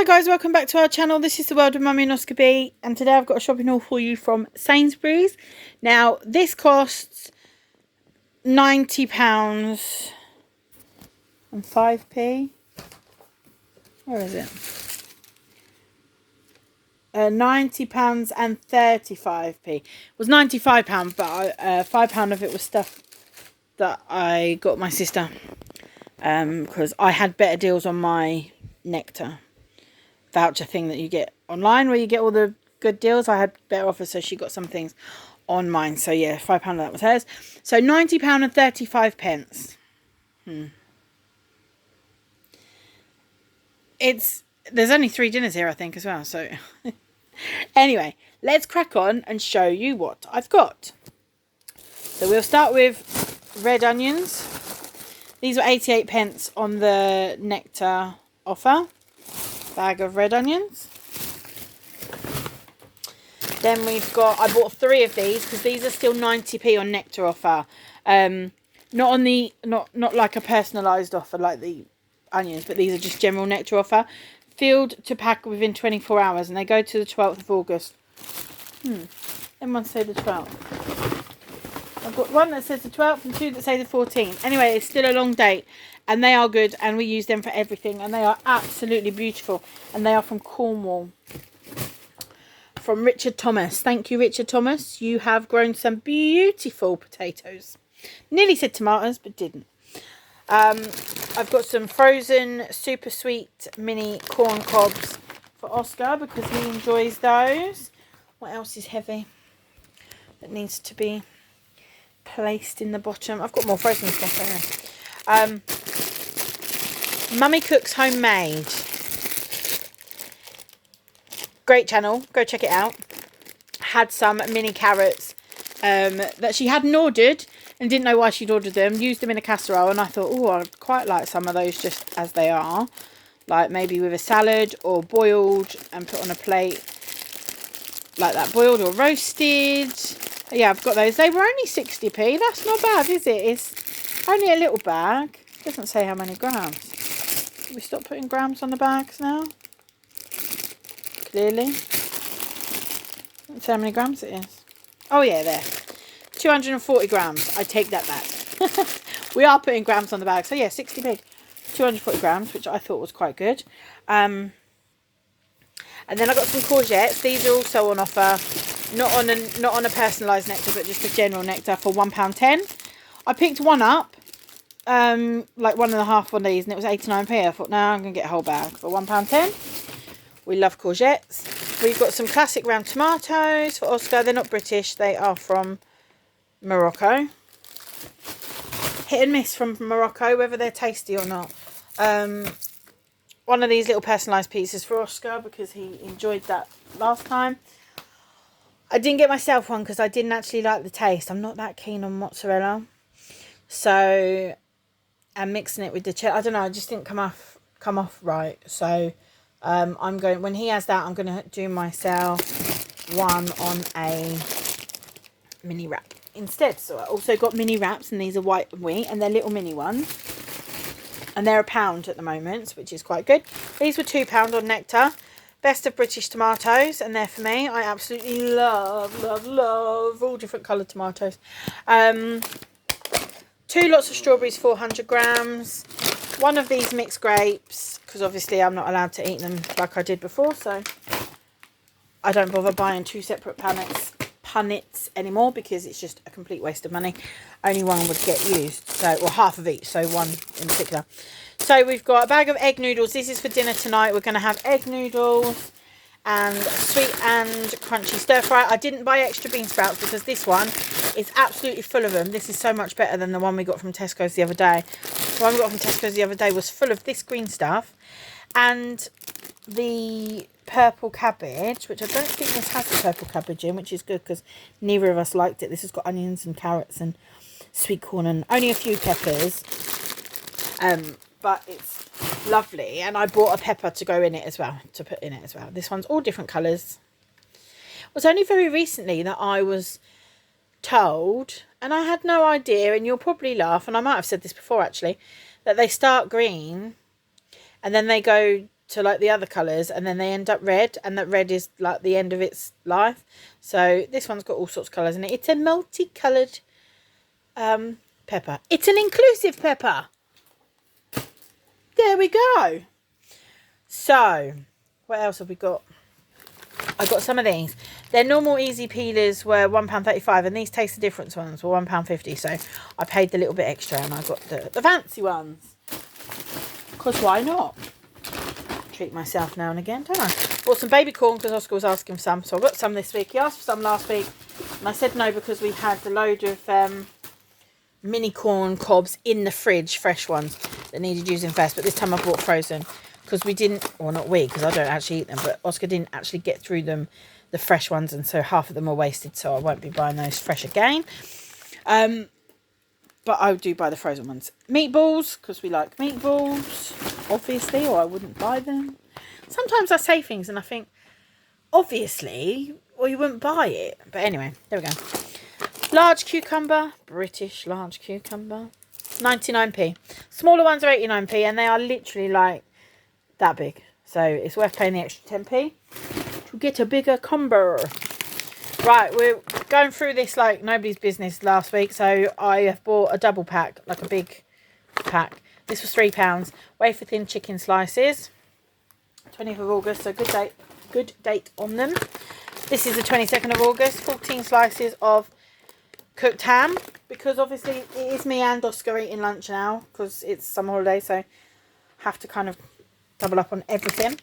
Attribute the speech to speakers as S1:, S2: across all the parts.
S1: Hi guys, welcome back to our channel. This is the world of Mummy and Oscar B, and today I've got a shopping haul for you from Sainsburys. Now this costs £90 and 5p. Where is it? £90 and 35p. It was £95, but £5 of it was stuff that I got my sister because I had better deals on my nectar voucher thing that you get online where you get all the good deals. I had better offers, so she got some things on mine. So yeah, £5 of that was hers. So £90 and 35p. There's only 3 dinners here, I think, as well. So anyway, let's crack on and show you what I've got. So we'll start with red onions. These were 88p on the nectar offer. Bag of red onions. Then we've got, I bought 3 of these because these are still 90p on nectar offer. Not on the, not like a personalised offer like the onions, but these are just general nectar offer. Filled to pack within 24 hours, and they go to the 12th of August. Everyone say the 12th. I've got one that says the 12th and 2 that say the 14th. Anyway, it's still a long date, and they are good, and we use them for everything, and they are absolutely beautiful, and they are from Cornwall. From Richard Thomas. Thank you, Richard Thomas. You have grown some beautiful potatoes. Nearly said tomatoes, but didn't. I've got some frozen super sweet mini corn cobs for Oscar because he enjoys those. What else is heavy that needs to be placed in the bottom? I've got more frozen stuff anyway. Mummy Cooks Homemade. Great channel, go check it out. Had some mini carrots that she hadn't ordered and didn't know why she'd ordered them. Used them in a casserole, and I thought, oh, I'd quite like some of those just as they are, like maybe with a salad or boiled and put on a plate like that, boiled or roasted. Yeah, I've got those. They were only 60p. That's not bad, is it? It's only a little bag. It doesn't say how many grams. Can we stop putting grams on the bags now? Clearly. Doesn't say how many grams it is. Oh yeah, there. 240 grams. I take that back. We are putting grams on the bag. So yeah, 60p. 240 grams, which I thought was quite good. And then I got some courgettes. These are also on offer. Not on a personalised nectar, but just a general nectar for £1.10. I picked one up, like 1.5 of these, and it was 89p. I thought, no, I'm going to get a whole bag for £1.10. We love courgettes. We've got some classic round tomatoes for Oscar. They're not British. They are from Morocco. Hit and miss from Morocco, whether they're tasty or not. One of these little personalised pieces for Oscar because he enjoyed that last time. I didn't get myself one because I didn't actually like the taste. I'm not that keen on mozzarella. So, and mixing it with the cheese, I don't know, it just didn't come off right. So, I'm going, when he has that, I'm going to do myself one on a mini wrap instead. So I also got mini wraps, and these are white wheat, and they're little mini ones. And they're £1 at the moment, which is quite good. These were £2 on nectar. Best of British tomatoes, and they're for me. I absolutely love all different coloured tomatoes. 2 lots of strawberries, 400 grams. One of these mixed grapes, because obviously I'm not allowed to eat them like I did before, so I don't bother buying 2 separate punnets anymore because it's just a complete waste of money. Only one would get used, so, or half of each, so one in particular. So we've got a bag of egg noodles. This is for dinner tonight. We're going to have egg noodles and sweet and crunchy stir fry. I didn't buy extra bean sprouts because this one is absolutely full of them. This is so much better than the one we got from Tesco's the other day. The one we got from Tesco's the other day was full of this green stuff and the purple cabbage, which I don't think this has the purple cabbage in, which is good because neither of us liked it. This has got onions and carrots and sweet corn and only a few peppers. But it's lovely, and I bought a pepper to go in it as well, to put in it as well. This one's all different colours. It was only very recently that I was told, and I had no idea, and you'll probably laugh, and I might have said this before actually, that they start green and then they go to like the other colours, and then they end up red, and that red is like the end of its life. So this one's got all sorts of colours in it. It's a multicoloured pepper. It's an inclusive pepper. There we go. So what else have we got? I got some of these. Their normal easy peelers were £1.35, and these Taste the Difference ones were £1.50. So I paid the little bit extra, and I got the fancy ones. Because why not? Treat myself now and again, don't I? Bought some baby corn because Oscar was asking for some. So I got some this week. He asked for some last week, and I said no because we had a load of mini corn cobs in the fridge, fresh ones that needed using first. But this time I bought frozen. Because we didn't, well not we, because I don't actually eat them, but Oscar didn't actually get through them, the fresh ones, and so half of them are wasted, so I won't be buying those fresh again. But I do buy the frozen ones. Meatballs, because we like meatballs, obviously, or I wouldn't buy them. Sometimes I say things and I think, obviously, or you wouldn't buy it. But anyway, there we go. Large cucumber, British large cucumber, 99p. Smaller ones are 89p, and they are literally like that big, so it's worth paying the extra 10p to get a bigger cumber. Right, we're going through this like nobody's business last week, so I have bought a double pack, like a big pack. This was £3. Wafer thin chicken slices, 20th of August, so good date on them. This is the 22nd of August. 14 slices of cooked ham, because obviously it is me and Oscar eating lunch now because it's summer holiday, so have to kind of double up on everything.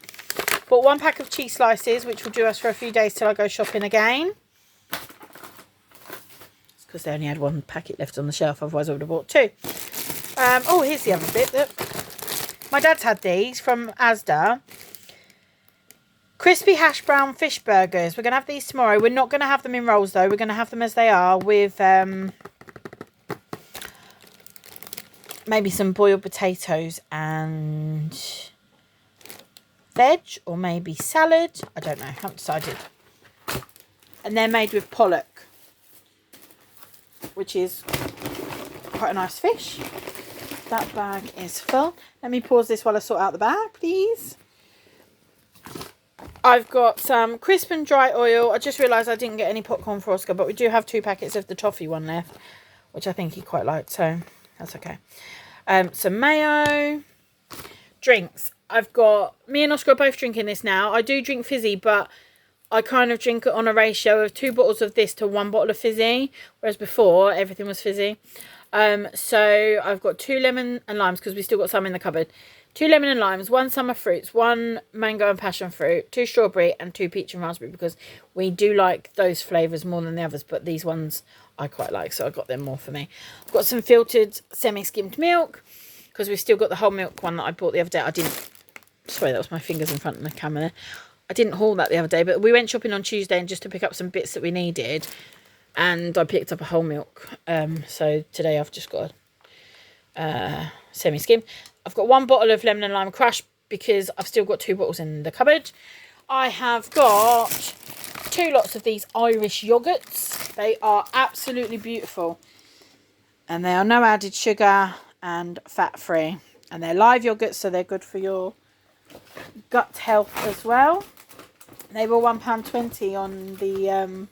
S1: Bought 1 pack of cheese slices, which will do us for a few days till I go shopping again. It's because they only had 1 packet left on the shelf, otherwise I would have bought 2. Oh, here's the other bit. Look. My dad's had these from Asda. Crispy hash brown fish burgers. We're going to have these tomorrow. We're not going to have them in rolls though. We're going to have them as they are with maybe some boiled potatoes and veg, or maybe salad. I don't know. Haven't decided. And they're made with pollock, which is quite a nice fish. That bag is full. Let me pause this while I sort out the bag, please. I've got some crisp and dry oil. I just realised I didn't get any popcorn for Oscar, but we do have 2 packets of the toffee one left, which I think he quite liked, so that's okay. Some mayo. Drinks. I've got, me and Oscar are both drinking this now. I do drink fizzy, but I kind of drink it on a ratio of 2 bottles of this to 1 bottle of fizzy, whereas before everything was fizzy. So I've got 2 lemon and limes, because we still got some in the cupboard. 2 lemon and limes, 1 summer fruits, 1 mango and passion fruit, 2 strawberry and 2 peach and raspberry, because we do like those flavours more than the others, but these ones I quite like, so I got them more for me. I've got some filtered semi-skimmed milk, because we've still got the whole milk one that I bought the other day. I didn't, sorry, that was my fingers in front of the camera. I didn't haul that the other day, but we went shopping on Tuesday and just to pick up some bits that we needed, and I picked up a whole milk. So today I've just got semi-skim. I've got 1 bottle of lemon and lime crush, because I've still got 2 bottles in the cupboard. I have got 2 lots of these Irish yogurts. They are absolutely beautiful, and they are no added sugar and fat-free, and they're live yogurts, so they're good for your gut health as well. They were £1.20 on the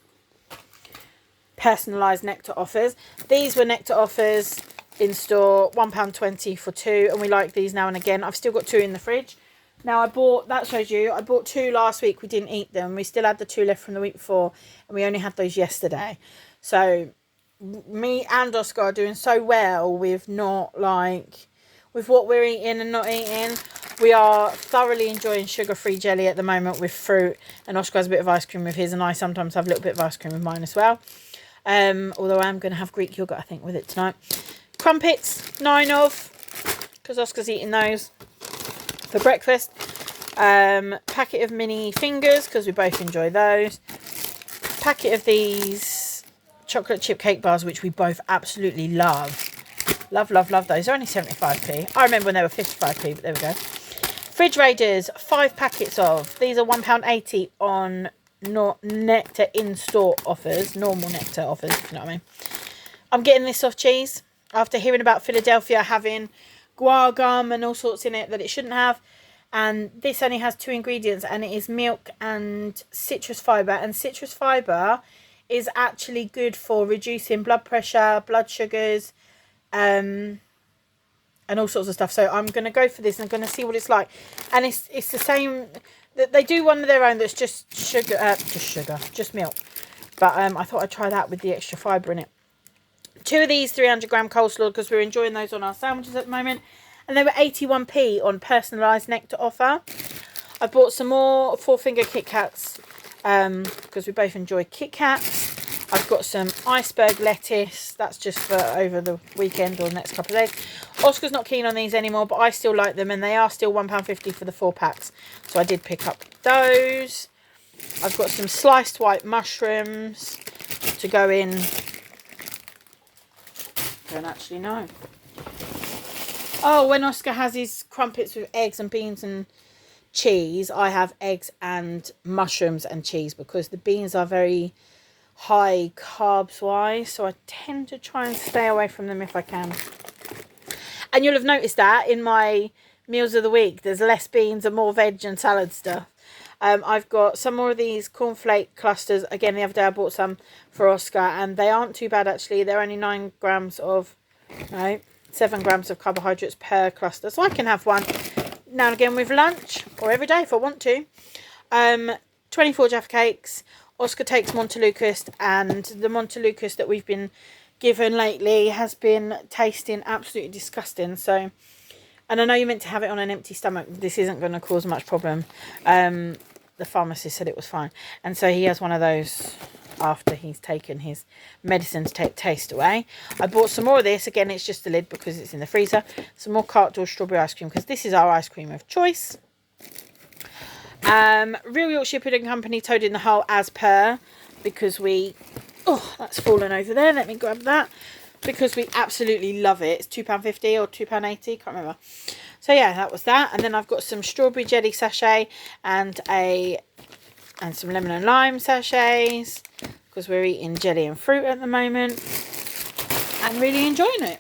S1: personalised nectar offers. These were nectar offers in store, £1.20 for 2, and we like these now and again. I've still got 2 in the fridge. Now I bought, that shows you, I bought 2 last week. We didn't eat them. We still had the 2 left from the week before, and we only had those yesterday. So me and Oscar are doing so well with not like, with what we're eating and not eating. We are thoroughly enjoying sugar-free jelly at the moment with fruit, and Oscar has a bit of ice cream with his, and I sometimes have a little bit of ice cream with mine as well. Although I am going to have Greek yogurt, I think, with it tonight. Crumpets, 9 of, because Oscar's eating those for breakfast. Packet of mini fingers, because we both enjoy those. Packet of these chocolate chip cake bars, which we both absolutely love. Love those. They're only 75p. I remember when they were 55p, but there we go. Fridge Raiders, 5 packets of. These are £1.80 on nectar in-store offers. Normal nectar offers, if you know what I mean. I'm getting this soft cheese after hearing about Philadelphia having guar gum and all sorts in it that it shouldn't have. and this only has 2 ingredients, and it is milk and citrus fibre. And citrus fibre is actually good for reducing blood pressure, blood sugars, and all sorts of stuff. So I'm going to go for this and I'm going to see what it's like. And it's the same, they do one of their own that's just just milk. But I thought I'd try that with the extra fibre in it. 2 of these 300-gram coleslaw, because we're enjoying those on our sandwiches at the moment. And they were 81p on personalised nectar offer. I bought some more 4-finger Kit Kats, because we both enjoy Kit Kats. I've got some iceberg lettuce. That's just for over the weekend or the next couple of days. Oscar's not keen on these anymore, but I still like them. And they are still £1.50 for the 4 packs. So I did pick up those. I've got some sliced white mushrooms to go in. I don't actually know. Oh, when Oscar has his crumpets with eggs and beans and cheese, I have eggs and mushrooms and cheese, because the beans are very high carbs wise, so I tend to try and stay away from them if I can. And you'll have noticed that in my meals of the week, there's less beans and more veg and salad stuff. I've got some more of these cornflake clusters. Again, the other day I bought some for Oscar, and they aren't too bad actually. They're only 9 grams of, no, 7 grams of carbohydrates per cluster. So I can have one now and again with lunch, or every day if I want to. 24 Jaffa cakes. Oscar takes Montelukast, and the Montelukast that we've been given lately has been tasting absolutely disgusting. So, and I know you're meant to have it on an empty stomach. This isn't going to cause much problem. The pharmacist said it was fine. And so he has one of those after he's taken his medicine to take taste away. I bought some more of this. Again, it's just the lid because it's in the freezer. Some more Cart-Door strawberry ice cream, because this is our ice cream of choice. Real Yorkshire Pudding Company toad in the hole as per, because we, oh, that's fallen over there. Let me grab that. Because we absolutely love it. It's £2.50 or £2.80, can't remember. So yeah, that was that. And then I've got some strawberry jelly sachet and some lemon and lime sachets, because we're eating jelly and fruit at the moment and really enjoying it.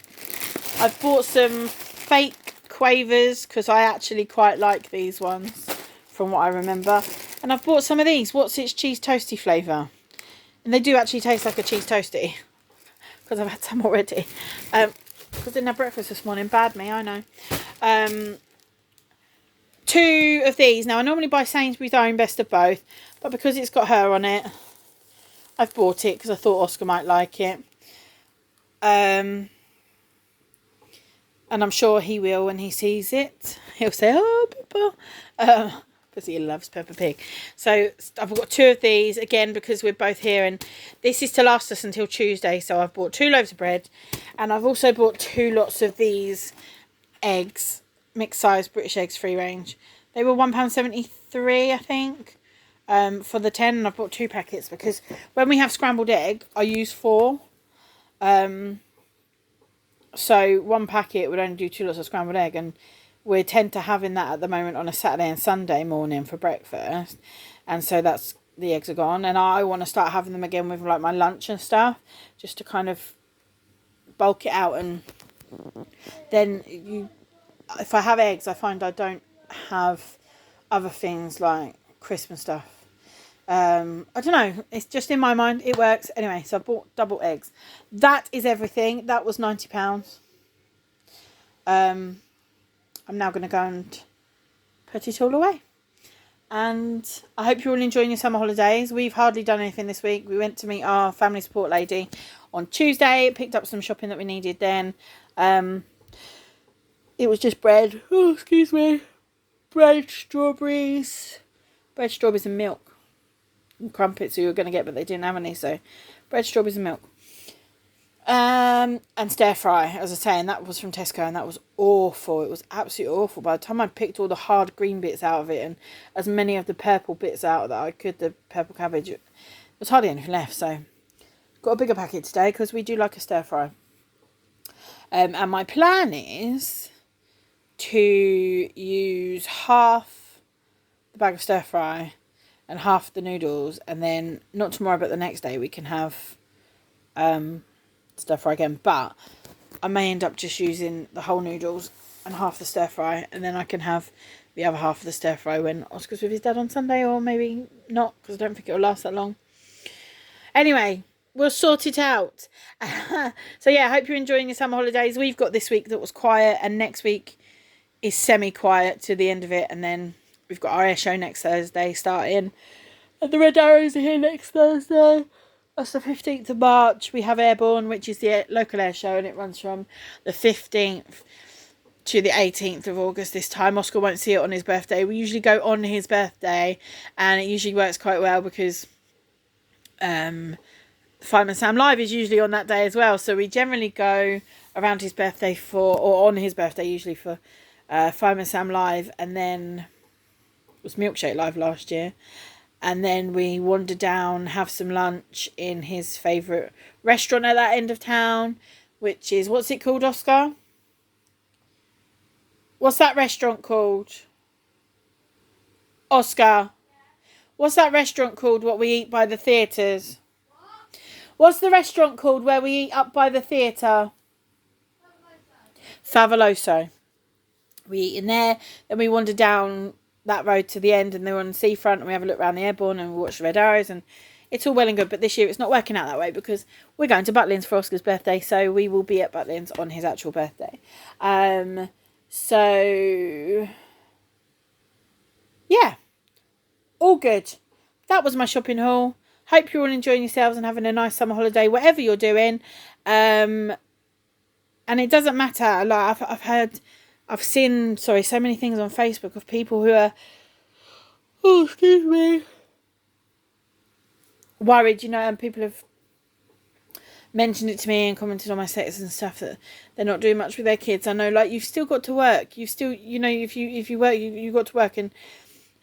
S1: I've bought some fake quavers because I actually quite like these ones from what I remember. And I've bought some of these. What's its cheese toasty flavour? And they do actually taste like a cheese toasty, because I've had some already. Because I didn't have breakfast this morning. Bad me, I know. 2 of these. Now, I normally buy Sainsburys own best of both, but because it's got her on it, I've bought it because I thought Oscar might like it. And I'm sure he will when he sees it. He'll say, oh, Peppa. Because he loves Peppa Pig. So I've got 2 of these, again, because we're both here. And this is to last us until Tuesday. So I've bought 2 loaves of bread. And I've also bought 2 lots of these eggs. Mixed size British eggs, free range. They were £1.73, I think, for the 10. And I've bought 2 packets because when we have scrambled egg, I use 4. So 1 packet would only do 2 lots of scrambled egg, and we tend to having that at the moment on a Saturday and Sunday morning for breakfast. And so that's, the eggs are gone, and I want to start having them again with like my lunch and stuff, just to kind of bulk it out. And then if I have eggs, I find I don't have other things like crisp and stuff. I don't know, it's just in my mind, it works. Anyway, so I bought double eggs. That is everything. That was £90. I'm now going to go and put it all away. And I hope you're all enjoying your summer holidays. We've hardly done anything this week. We went to meet our family support lady on Tuesday. Picked up some shopping that we needed then. It was just bread. Oh, excuse me. Bread, strawberries. Bread, strawberries and milk. And crumpets you were going to get, but they didn't have any. So bread, strawberries and milk. And stir fry, as I say, and that was from Tesco, and that was awful. It was absolutely awful. By the time I picked all the hard green bits out of it and as many of the purple bits out that I could, the purple cabbage, there was hardly anything left. So got a bigger packet today because we do like a stir fry. And my plan is to use half the bag of stir fry and half the noodles, and then not tomorrow but the next day we can have stir fry again. But I may end up just using the whole noodles and half the stir fry, and then I can have the other half of the stir fry when Oscar's with his dad on Sunday, or maybe not, because I don't think it'll last that long. Anyway, we'll sort it out. So yeah, I hope you're enjoying your summer holidays. We've got this week that was quiet, and next week is semi-quiet to the end of it, and then we've got our air show next Thursday starting, and the Red Arrows are here next Thursday. That's the 15th of March. We have Airborne, which is the local air show, and it runs from the 15th to the 18th of August this time. Oscar won't see it on his birthday. We usually go on his birthday, and it usually works quite well because Fireman Sam Live is usually on that day as well. So we generally go around his birthday or on his birthday usually for Fireman Sam Live, and then it was Milkshake Live last year. And then we wander down, have some lunch in his favourite restaurant at that end of town, which is, what's it called, Oscar? What's that restaurant called? Oscar. What's that restaurant called, what we eat by the theatres? What's the restaurant called where we eat up by the theatre? Favoloso. We eat in there, then we wander down that road to the end, and then we're on the seafront, and we have a look around the Airborne, and we watch the Red Arrows, and it's all well and good. But this year it's not working out that way because we're going to Butlins for Oscar's birthday, so we will be at Butlins on his actual birthday. So yeah, all good. That was my shopping haul. Hope you're all enjoying yourselves and having a nice summer holiday, whatever you're doing. And it doesn't matter. Like I've seen so many things on Facebook of people who are, worried, and people have mentioned it to me and commented on my status and stuff that they're not doing much with their kids. I know, like, you've still got to work. You've still, if you work, you've got to work, and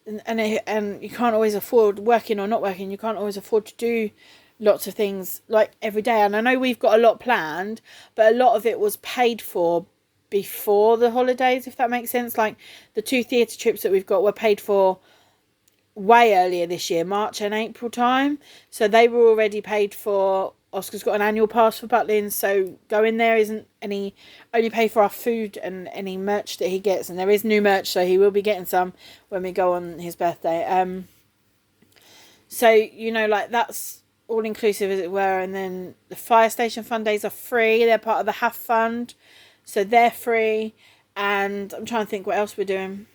S1: you can't always afford, working or not working, you can't always afford to do lots of things like every day. And I know we've got a lot planned, but a lot of it was paid for before the holidays, if that makes sense. Like the 2 theatre trips that we've got were paid for way earlier this year, March and April time, so they were already paid for. Oscar's got an annual pass for Butlins, so going there isn't only pay for our food and any merch that he gets, and there is new merch, so he will be getting some when we go on his birthday. So like, that's all inclusive, as it were. And then the fire station fun days are free. They're part of the HAF fund, so they're free. And I'm trying to think what else we're doing.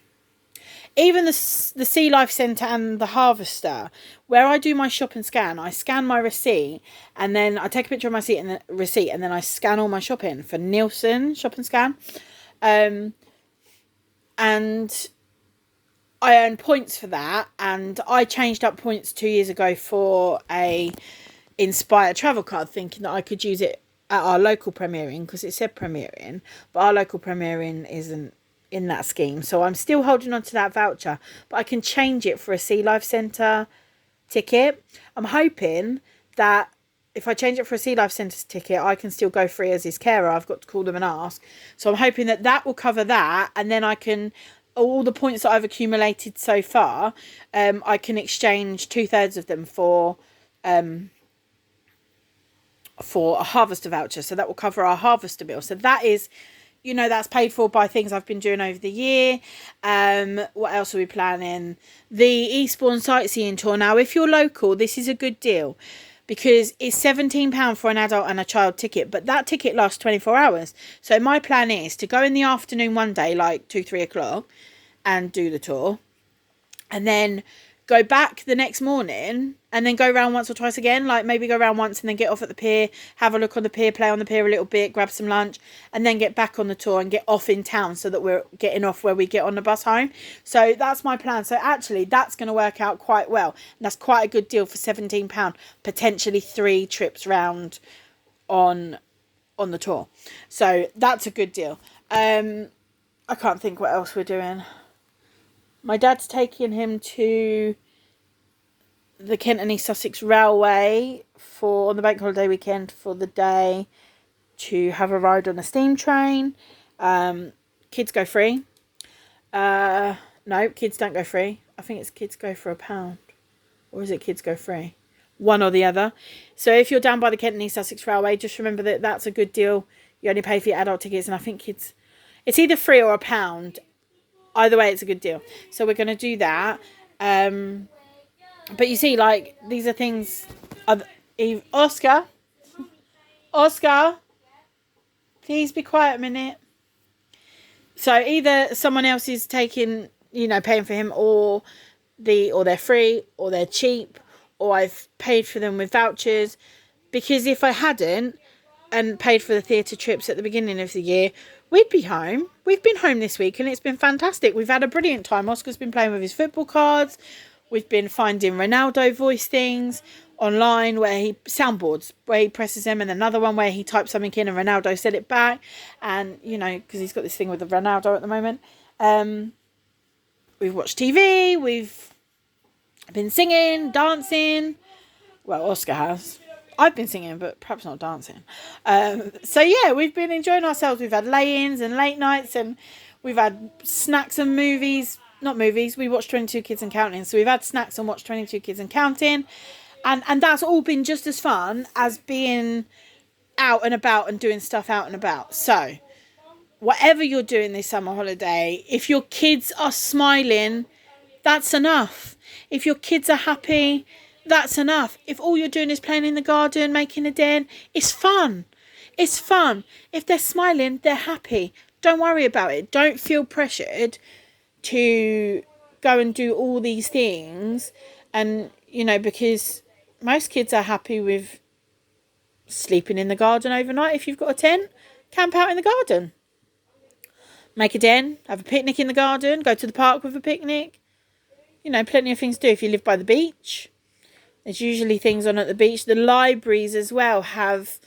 S1: Even the Sea Life Centre and the Harvester, where I do my shop and scan, I scan my receipt, and then I take a picture of my receipt, and then I scan all my shopping for Nielsen shop and scan, and I earn points for that. And I changed up points 2 years ago for a Inspire travel card, thinking that I could use it at our local premiering, because it said premiering, but our local premiering isn't in that scheme, so I'm still holding on to that voucher, but I can change it for a Sea Life Centre ticket. I'm hoping that if I change it for a Sea Life Centre ticket, I can still go free as his carer. I've got to call them and ask, so I'm hoping that will cover that, and then I can, all the points that I've accumulated so far, I can exchange 2/3 of them for a Harvester voucher, so that will cover our Harvester bill. So that is, that's paid for by things I've been doing over the year. What else are we planning? The Eastbourne sightseeing tour. Now, if you're local, this is a good deal, because it's £17 for an adult and a child ticket, but that ticket lasts 24 hours. So my plan is to go in the afternoon one day, like 2-3 o'clock, and do the tour, and then go back the next morning, and then go around once or twice again. Like maybe go around once and then get off at the pier, have a look on the pier, play on the pier a little bit, grab some lunch, and then get back on the tour and get off in town, so that we're getting off where we get on the bus home. So that's my plan. So actually that's going to work out quite well, and that's quite a good deal for £17, potentially 3 trips round on the tour. So that's a good deal. I can't think what else we're doing. My dad's taking him to the Kent and East Sussex Railway on the bank holiday weekend for the day, to have a ride on a steam train. Kids go free. No, kids don't go free. I think it's kids go for £1. Or is it kids go free? One or the other. So if you're down by the Kent and East Sussex Railway, just remember that that's a good deal. You only pay for your adult tickets, and I think it's either free or £1. either way, it's a good deal. So we're going to do that. But you see, like, these are things. Oscar, please be quiet a minute. So either someone else is taking, paying for him, or they're free, or they're cheap, or I've paid for them with vouchers. Because if I hadn't and paid for the theatre trips at the beginning of the year, we'd be home. We've been home this week and it's been fantastic. We've had a brilliant time. Oscar's been playing with his football cards. We've been finding Ronaldo voice things online soundboards where he presses them, and another one where he types something in and Ronaldo said it back. And, because he's got this thing with the Ronaldo at the moment. We've watched TV. We've been singing, dancing. Well, Oscar has. I've been singing, but perhaps not dancing. So yeah, we've been enjoying ourselves. We've had lay-ins and late nights, and we've had snacks and movies. Not movies. We watched 22 Kids and Counting. So we've had snacks and watched 22 Kids and Counting. And that's all been just as fun as being out and about and doing stuff out and about. So whatever you're doing this summer holiday, if your kids are smiling, that's enough. If your kids are happy, that's enough. If all you're doing is playing in the garden, making a den, it's fun. It's fun. If they're smiling, they're happy. Don't worry about it. Don't feel pressured to go and do all these things. And, because most kids are happy with sleeping in the garden overnight. If you've got a tent, camp out in the garden. Make a den, have a picnic in the garden, go to the park with a picnic. Plenty of things to do. If you live by the beach, there's usually things on at the beach. The libraries as well have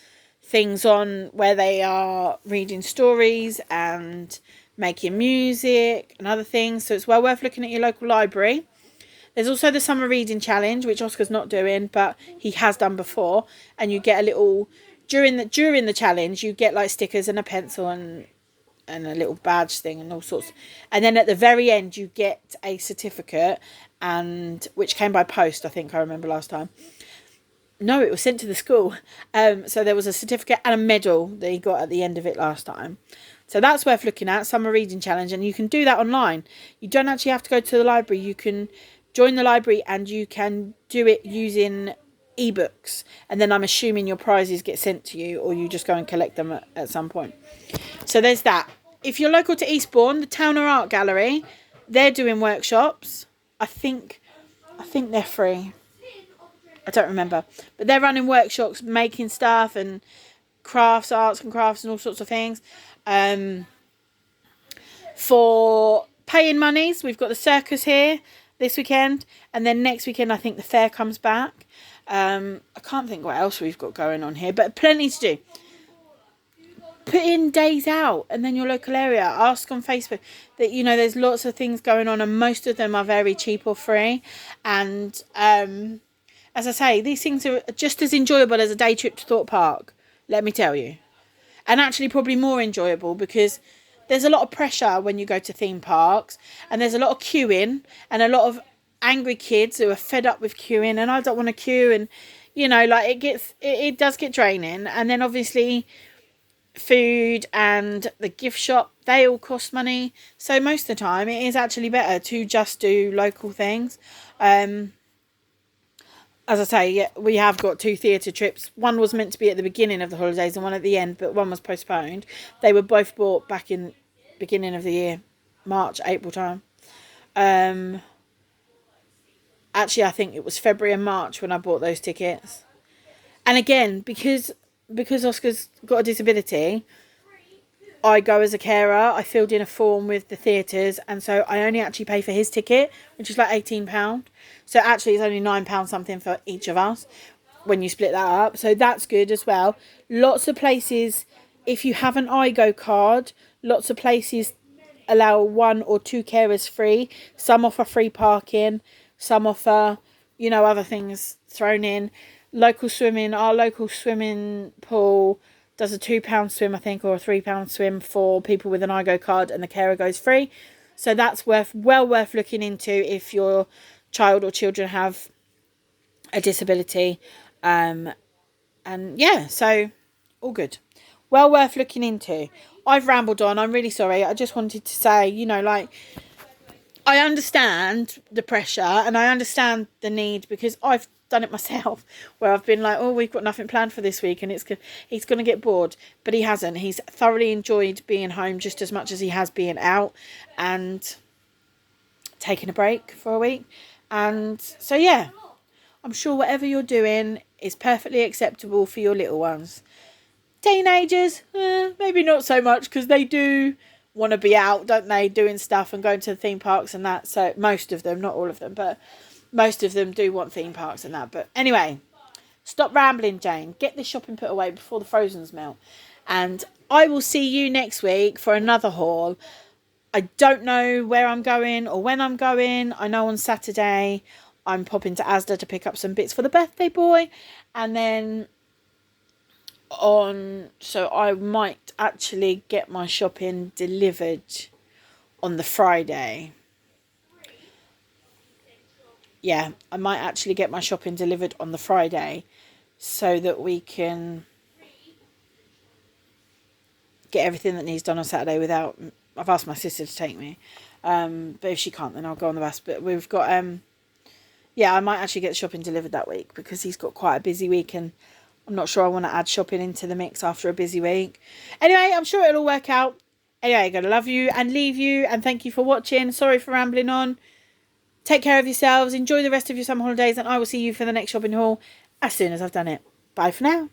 S1: things on where they are reading stories and making music and other things. So it's well worth looking at your local library. There's also the summer reading challenge, which Oscar's not doing, but he has done before. And you get a little, during the challenge, you get like stickers and a pencil and a little badge thing and all sorts. And then at the very end, you get a certificate, and which came by post, I think I remember last time. No, it was sent to the school. So there was a certificate and a medal that he got at the end of it last time. So that's worth looking at, summer reading challenge. And you can do that online. You don't actually have to go to the library. You can join the library and you can do it using ebooks. And then I'm assuming your prizes get sent to you, or you just go and collect them at some point. So there's that. If you're local to Eastbourne, the Towner Art Gallery, they're doing workshops. I think they're free. I don't remember. But they're running workshops, making stuff and arts and crafts and all sorts of things. For paying monies, we've got the circus here this weekend. And then next weekend, I think the fair comes back. I can't think what else we've got going on here, but plenty to do. Put in days out and then your local area. Ask on Facebook that, there's lots of things going on, and most of them are very cheap or free. And as I say, these things are just as enjoyable as a day trip to Thorpe Park, let me tell you. And actually probably more enjoyable, because there's a lot of pressure when you go to theme parks, and there's a lot of queuing and a lot of angry kids who are fed up with queuing, and I don't want to queue, and it does get draining. And then obviously food and the gift shop, they all cost money. So most of the time it is actually better to just do local things. As I say, yeah, we have got 2 theatre trips. One was meant to be at the beginning of the holidays and one at the end, but one was postponed. They were both bought back in beginning of the year, March, April time. Actually, I think it was February and March when I bought those tickets. And again, because Oscar's got a disability, I go as a carer. I filled in a form with the theatres, and so I only actually pay for his ticket, which is like £18. So actually it's only £9 something for each of us when you split that up. So that's good as well. Lots of places, if you have an iGo card, lots of places allow 1 or 2 carers free. Some offer free parking, some offer, other things thrown in. Our local swimming pool does a £2 swim, I think, or a £3 swim for people with an iGo card, and the carer goes free. So that's well worth looking into if your child or children have a disability. And yeah, so all good. Well worth looking into. I've rambled on. I'm really sorry. I just wanted to say, I understand the pressure and I understand the need, because I've done it myself, where I've been like, oh, we've got nothing planned for this week, and he's going to get bored, but he hasn't. He's thoroughly enjoyed being home just as much as he has being out and taking a break for a week. And so, yeah, I'm sure whatever you're doing is perfectly acceptable for your little ones. Teenagers, maybe not so much, because they do want to be out, don't they, doing stuff and going to the theme parks and that. So most of them, not all of them, but most of them do want theme parks and that. But anyway, stop rambling, Jane. Get this shopping put away before the frozens melt. And I will see you next week for another haul. I don't know where I'm going or when I'm going. I know on Saturday I'm popping to Asda to pick up some bits for the birthday boy. And then so I might actually get my shopping delivered on the Friday. Yeah, I might actually get my shopping delivered on the Friday so that we can get everything that needs done on Saturday without... I've asked my sister to take me. But if she can't, then I'll go on the bus. But we've got... yeah, I might actually get the shopping delivered that week because he's got quite a busy week and I'm not sure I want to add shopping into the mix after a busy week. Anyway, I'm sure it'll all work out. Anyway, I'm going to love you and leave you. And thank you for watching. Sorry for rambling on. Take care of yourselves. Enjoy the rest of your summer holidays. And I will see you for the next shopping haul as soon as I've done it. Bye for now.